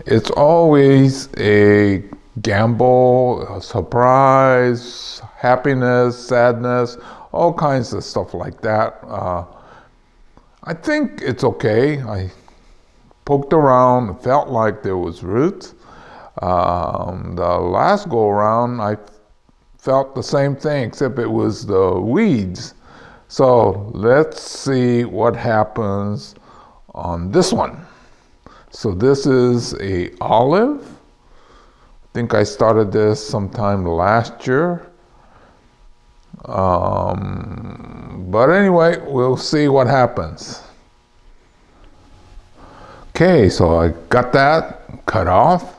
It's always a gamble, a surprise, happiness, sadness, all kinds of stuff like that. I think it's okay. I poked around, felt like there was roots. The last go around, I felt the same thing, except it was the weeds. So let's see what happens on this one. So this is a olive. I think I started this sometime last year. But anyway, we'll see what happens. Okay, so I got that cut off.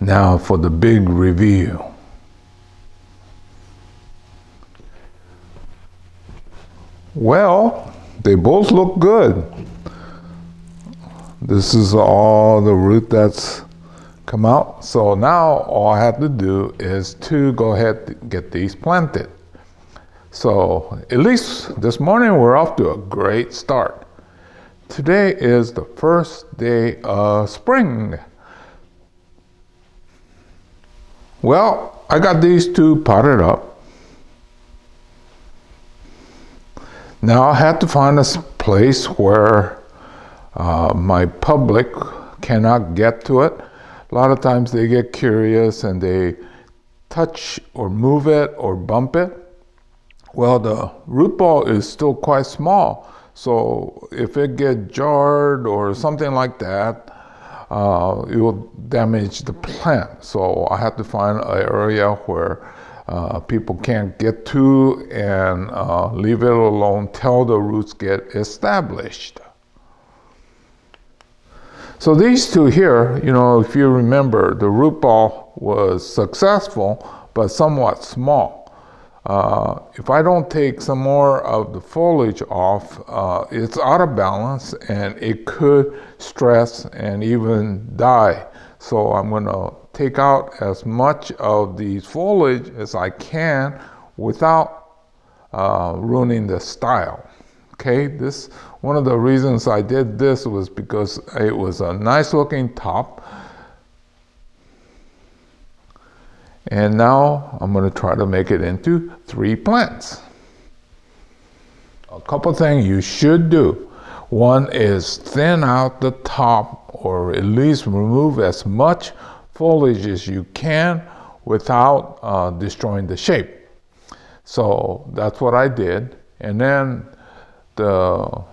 Now for the big reveal. Well, they both look good. This is all the root that's come out. So now all I have to do is to go ahead and get these planted. So at least this morning we're off to a great start. Today is the first day of spring. Well, I got these two potted up. Now I have to find a place where my public cannot get to it. A lot of times they get curious and they touch or move it or bump it. Well, the root ball is still quite small, so if it gets jarred or something like that, it will damage the plant. So I have to find an area where people can't get to and leave it alone till the roots get established. So these two here, if you remember, the root ball was successful, but somewhat small. If I don't take some more of the foliage off, it's out of balance and it could stress and even die. So I'm going to take out as much of these foliage as I can without ruining the style. Okay, one of the reasons I did this was because it was a nice looking top. And now I'm going to try to make it into 3 plants. A couple things you should do. One is thin out the top, or at least remove as much foliage as you can without destroying the shape. So that's what I did. And then the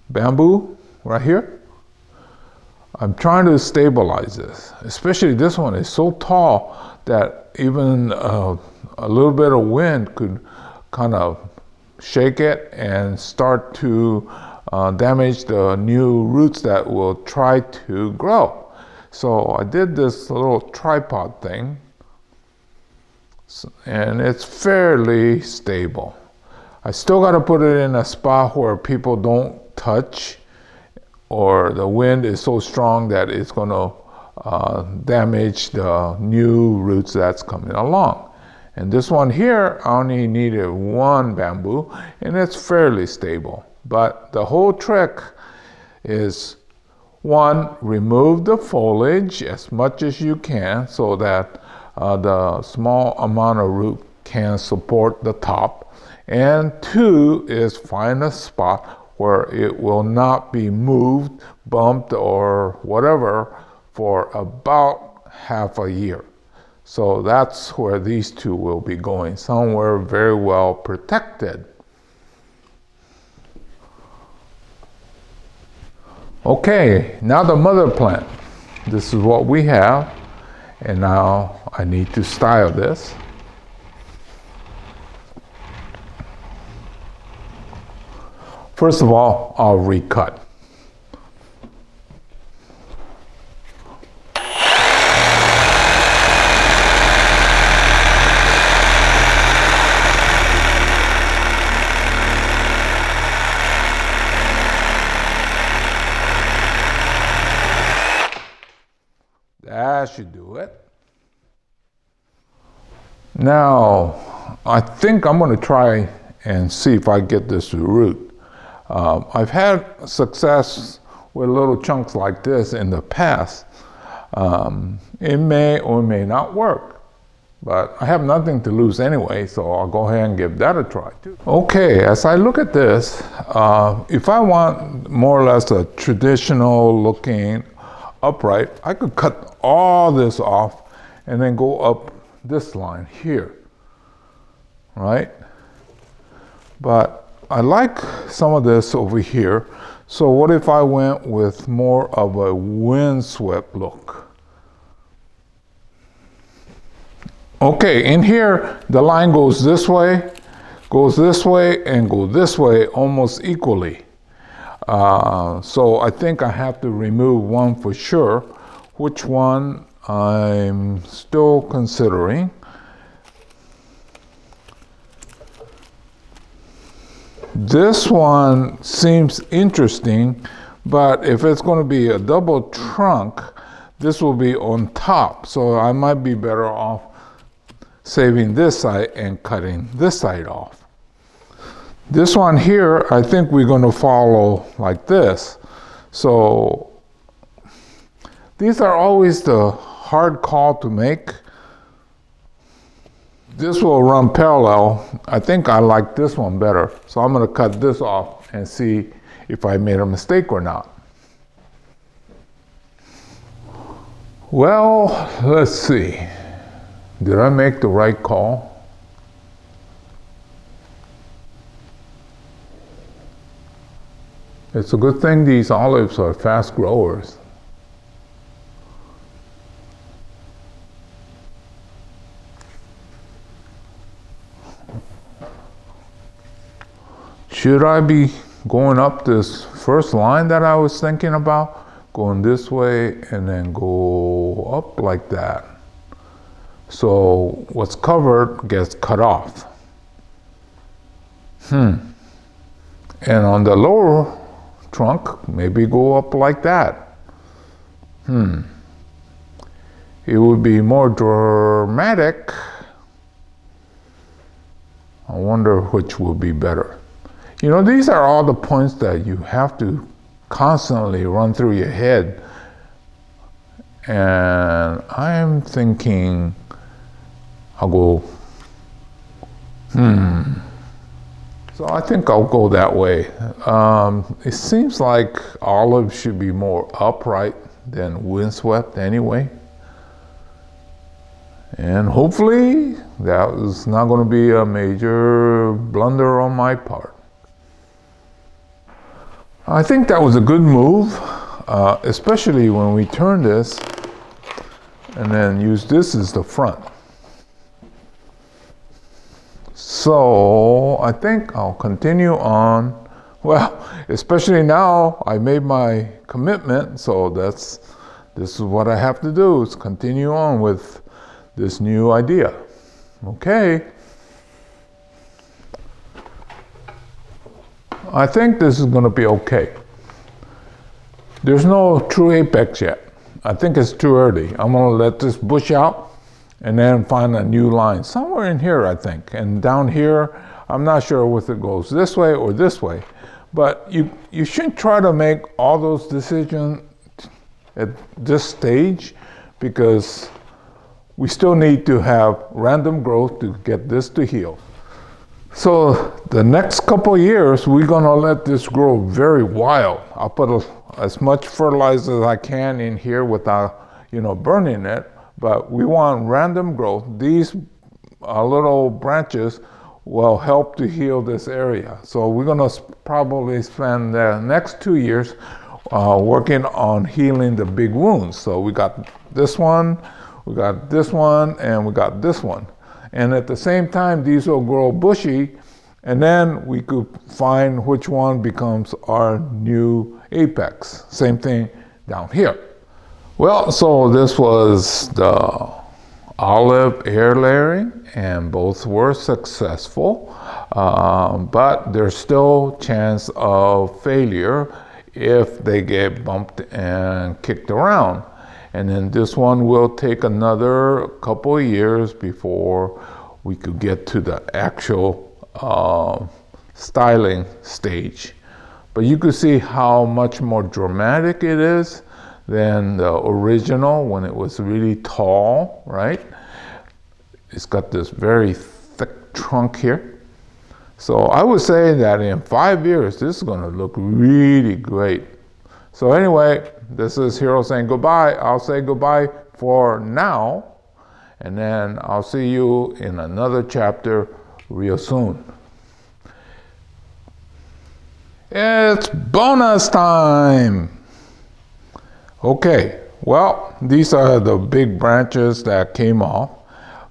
bamboo right here, I'm trying to stabilize this. Especially this one is so tall that even a little bit of wind could kind of shake it and start to damage the new roots that will try to grow. So I did this little tripod thing, and it's fairly stable. I still got to put it in a spot where people don't touch, or the wind is so strong that it's going to damage the new roots that's coming along. And this one here, I only needed 1 bamboo, and it's fairly stable. But the whole trick is, 1, remove the foliage as much as you can so that the small amount of root can support the top. And 2 is find a spot where it will not be moved, bumped, or whatever for about half a year. So that's where these two will be going, somewhere very well protected. Okay, now the mother plant. This is what we have, and now I need to style this. First of all, I'll recut. That should do it. Now, I think I'm going to try and see if I get this root. I've had success with little chunks like this in the past. It may or may not work, but I have nothing to lose anyway, so I'll go ahead and give that a try too. Okay, as I look at this, if I want more or less a traditional looking upright, I could cut all this off and then go up this line here, right? But I like some of this over here. So what if I went with more of a windswept look? Okay, in here, the line goes this way, and go this way almost equally. So I think I have to remove one for sure. Which one I'm still considering. This one seems interesting, but if it's going to be a double trunk, this will be on top. So I might be better off saving this side and cutting this side off. This one here, I think we're going to follow like this. So these are always the hard call to make. This will run parallel. I think I like this one better. So I'm going to cut this off and see if I made a mistake or not. Well, let's see. Did I make the right call? It's a good thing these olives are fast growers. Should I be going up this first line that I was thinking about? Going this way and then go up like that. So what's covered gets cut off. And on the lower trunk, maybe go up like that. It would be more dramatic. I wonder which will be better. You know, these are all the points that you have to constantly run through your head. And I'm thinking, I'll go, So I think I'll go that way. It seems like olive should be more upright than windswept anyway. And hopefully that is not going to be a major blunder on my part. I think that was a good move, especially when we turn this and then use this as the front. So I think I'll continue on. Well, especially now I made my commitment, so this is what I have to do, is continue on with this new idea. Okay. I think this is going to be okay. There's no true apex yet. I think it's too early. I'm going to let this bush out and then find a new line somewhere in here, I think. And down here, I'm not sure if it goes this way or this way. But you shouldn't try to make all those decisions at this stage, because we still need to have random growth to get this to heal. So the next couple of years, we're gonna let this grow very wild. I'll put as much fertilizer as I can in here without, burning it. But we want random growth. These little branches will help to heal this area. So we're gonna probably spend the next 2 years working on healing the big wounds. So we got this one, we got this one, and we got this one. And at the same time, these will grow bushy, and then we could find which one becomes our new apex. Same thing down here. Well, so this was the olive air layering, and both were successful, but there's still chance of failure if they get bumped and kicked around. And then this one will take another couple of years before we could get to the actual styling stage. But you can see how much more dramatic it is than the original when it was really tall, right? It's got this very thick trunk here. So I would say that in 5 years, this is gonna look really great. So anyway, this is Hiro saying goodbye. I'll say goodbye for now, and then I'll see you in another chapter real soon. It's bonus time! Okay, well, these are the big branches that came off,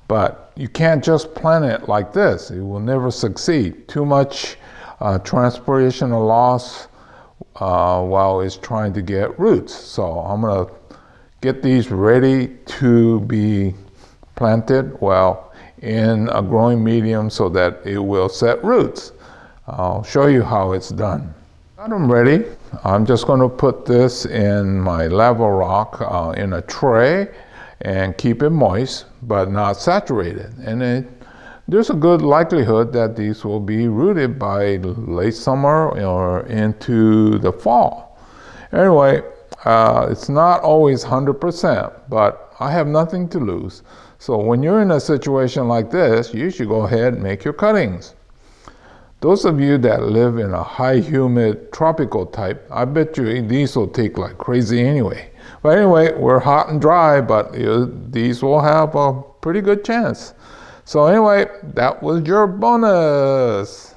but you can't just plant it like this. It will never succeed. Too much transpirational loss while it's trying to get roots. So I'm gonna get these ready to be planted, well, in a growing medium so that it will set roots. I'll show you how it's done. Got them ready. I'm just going to put this in my lava rock in a tray and keep it moist but not saturated. And there's a good likelihood that these will be rooted by late summer or into the fall. Anyway, it's not always 100%, but I have nothing to lose. So when you're in a situation like this, you should go ahead and make your cuttings. Those of you that live in a high humid tropical type, I bet you these will take like crazy anyway. But anyway, we're hot and dry, but these will have a pretty good chance. So anyway, that was your bonus.